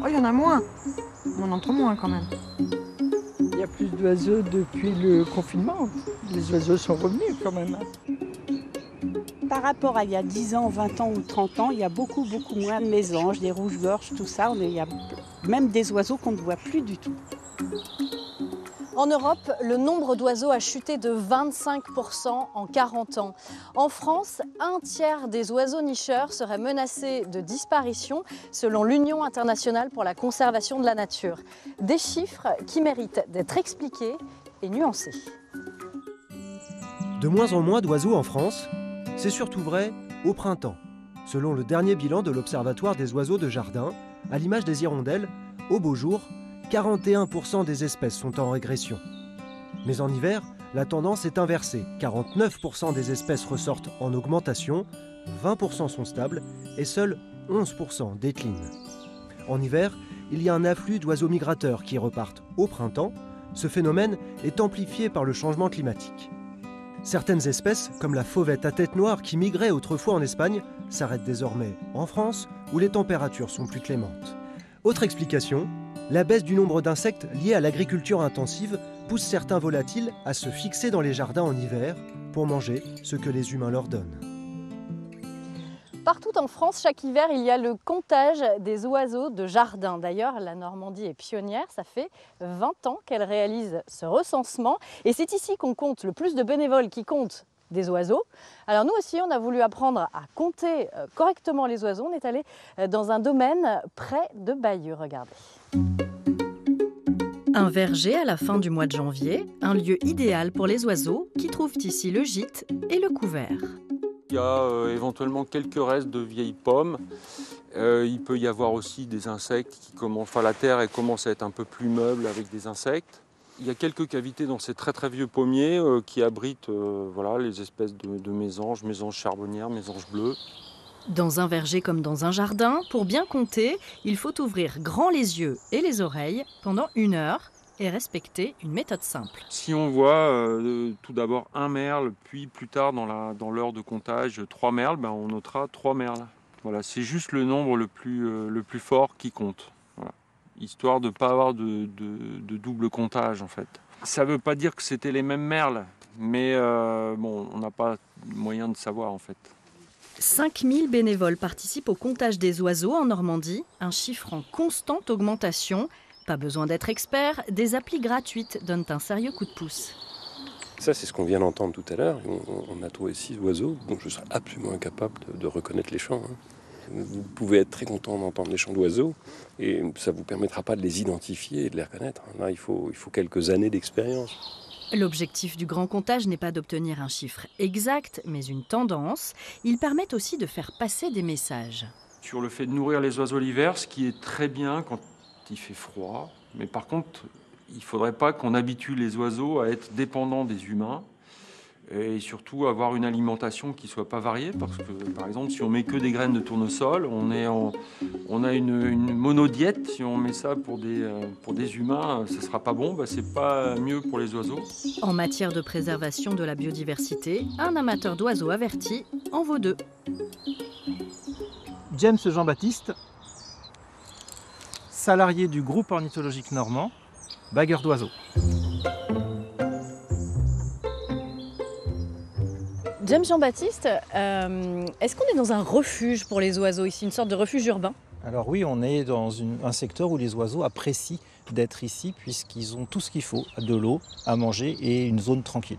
Oh, il y en a moins. On entend moins quand même. Il y a plus d'oiseaux depuis le confinement. Les oiseaux sont revenus quand même. Par rapport à il y a 10 ans, 20 ans ou 30 ans, il y a beaucoup moins de mésanges, des rouges-gorges, tout ça. Il y a même des oiseaux qu'on ne voit plus du tout. En Europe, le nombre d'oiseaux a chuté de 25% en 40 ans. En France, un tiers des oiseaux nicheurs seraient menacés de disparition selon l'Union internationale pour la conservation de la nature. Des chiffres qui méritent d'être expliqués et nuancés. De moins en moins d'oiseaux en France, c'est surtout vrai au printemps. Selon le dernier bilan de l'Observatoire des oiseaux de jardin, à l'image des hirondelles, au beau jour, 41% des espèces sont en régression. Mais en hiver, la tendance est inversée. 49% des espèces ressortent en augmentation, 20% sont stables et seuls 11% déclinent. En hiver, il y a un afflux d'oiseaux migrateurs qui repartent au printemps. Ce phénomène est amplifié par le changement climatique. Certaines espèces, comme la fauvette à tête noire qui migrait autrefois en Espagne, s'arrêtent désormais en France où les températures sont plus clémentes. Autre explication, la baisse du nombre d'insectes liée à l'agriculture intensive pousse certains volatiles à se fixer dans les jardins en hiver pour manger ce que les humains leur donnent. Partout en France, chaque hiver, il y a le comptage des oiseaux de jardin. D'ailleurs, la Normandie est pionnière. Ça fait 20 ans qu'elle réalise ce recensement. Et c'est ici qu'on compte le plus de bénévoles qui comptent des oiseaux. Alors nous aussi, on a voulu apprendre à compter correctement les oiseaux. On est allé dans un domaine près de Bayeux. Regardez. Un verger à la fin du mois de janvier, un lieu idéal pour les oiseaux qui trouvent ici le gîte et le couvert. Il y a éventuellement quelques restes de vieilles pommes. Il peut y avoir aussi des insectes qui commencent, enfin la terre elle commence à être un peu plus meuble avec des insectes. Il y a quelques cavités dans ces très vieux pommiers qui abritent voilà, les espèces de mésanges, mésanges charbonnières, mésanges bleues. Dans un verger comme dans un jardin, pour bien compter, il faut ouvrir grand les yeux et les oreilles pendant 1 heure et respecter une méthode simple. Si on voit tout d'abord un merle, puis plus tard dans l'heure de comptage 3 merles, ben on notera 3 merles. Voilà, c'est juste le nombre le plus fort qui compte. Voilà. Histoire de ne pas avoir de double comptage en fait. Ça ne veut pas dire que c'était les mêmes merles, mais bon, on n'a pas moyen de savoir en fait. 5000 bénévoles participent au comptage des oiseaux en Normandie, un chiffre en constante augmentation. Pas besoin d'être expert, des applis gratuites donnent un sérieux coup de pouce. Ça, c'est ce qu'on vient d'entendre tout à l'heure. On a trouvé 6 oiseaux, donc je serais absolument incapable de reconnaître les chants. Vous pouvez être très content d'entendre les chants d'oiseaux, et ça ne vous permettra pas de les identifier et de les reconnaître. Là, il faut quelques années d'expérience. L'objectif du grand comptage n'est pas d'obtenir un chiffre exact, mais une tendance. Il permet aussi de faire passer des messages. Sur le fait de nourrir les oiseaux l'hiver, ce qui est très bien quand il fait froid, mais par contre, il ne faudrait pas qu'on habitue les oiseaux à être dépendants des humains et surtout avoir une alimentation qui ne soit pas variée parce que, par exemple, si on met que des graines de tournesol, on a une monodiète. Si on met ça pour des humains, ce ne sera pas bon, ce n'est pas mieux pour les oiseaux. En matière de préservation de la biodiversité, un amateur d'oiseaux averti en vaut 2. James Jean-Baptiste, salarié du groupe ornithologique normand, bagueur d'oiseaux. James Jean-Baptiste, est-ce qu'on est dans un refuge pour les oiseaux ici, une sorte de refuge urbain? Alors oui, on est dans un secteur où les oiseaux apprécient d'être ici puisqu'ils ont tout ce qu'il faut, de l'eau, à manger et une zone tranquille.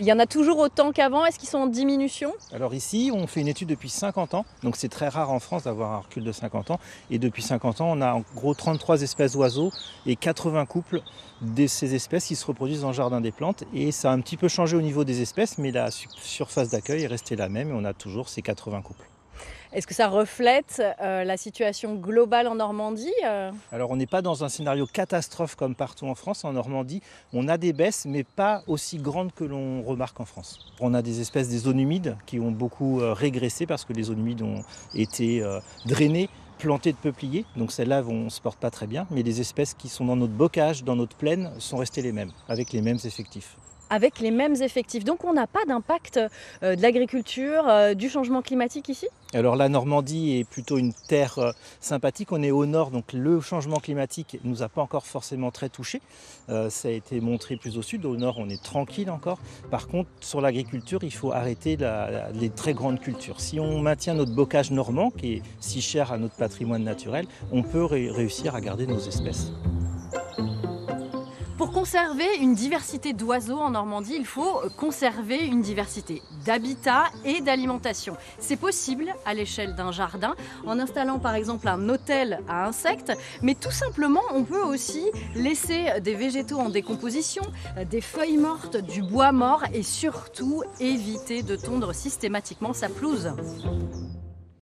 Il y en a toujours autant qu'avant, est-ce qu'ils sont en diminution? Alors ici, on fait une étude depuis 50 ans, donc c'est très rare en France d'avoir un recul de 50 ans. Et depuis 50 ans, on a en gros 33 espèces d'oiseaux et 80 couples de ces espèces qui se reproduisent dans le jardin des plantes. Et ça a un petit peu changé au niveau des espèces, mais la surface d'accueil est restée la même et on a toujours ces 80 couples. Est-ce que ça reflète la situation globale en Normandie? Alors on n'est pas dans un scénario catastrophe comme partout en France. En Normandie, on a des baisses, mais pas aussi grandes que l'on remarque en France. On a des espèces des zones humides qui ont beaucoup régressé parce que les zones humides ont été drainées, plantées de peupliers. Donc celles-là ne se portent pas très bien. Mais les espèces qui sont dans notre bocage, dans notre plaine, sont restées les mêmes, avec les mêmes effectifs. avec les mêmes effectifs. Donc on n'a pas d'impact de l'agriculture, du changement climatique ici? Alors la Normandie est plutôt une terre sympathique, on est au nord, donc le changement climatique ne nous a pas encore forcément très touchés. Ça a été montré plus au sud, au nord on est tranquille encore. Par contre sur l'agriculture il faut arrêter les très grandes cultures. Si on maintient notre bocage normand qui est si cher à notre patrimoine naturel, on peut réussir à garder nos espèces. Pour conserver une diversité d'oiseaux en Normandie, il faut conserver une diversité d'habitat et d'alimentation. C'est possible à l'échelle d'un jardin, en installant par exemple un hôtel à insectes, mais tout simplement on peut aussi laisser des végétaux en décomposition, des feuilles mortes, du bois mort et surtout éviter de tondre systématiquement sa pelouse.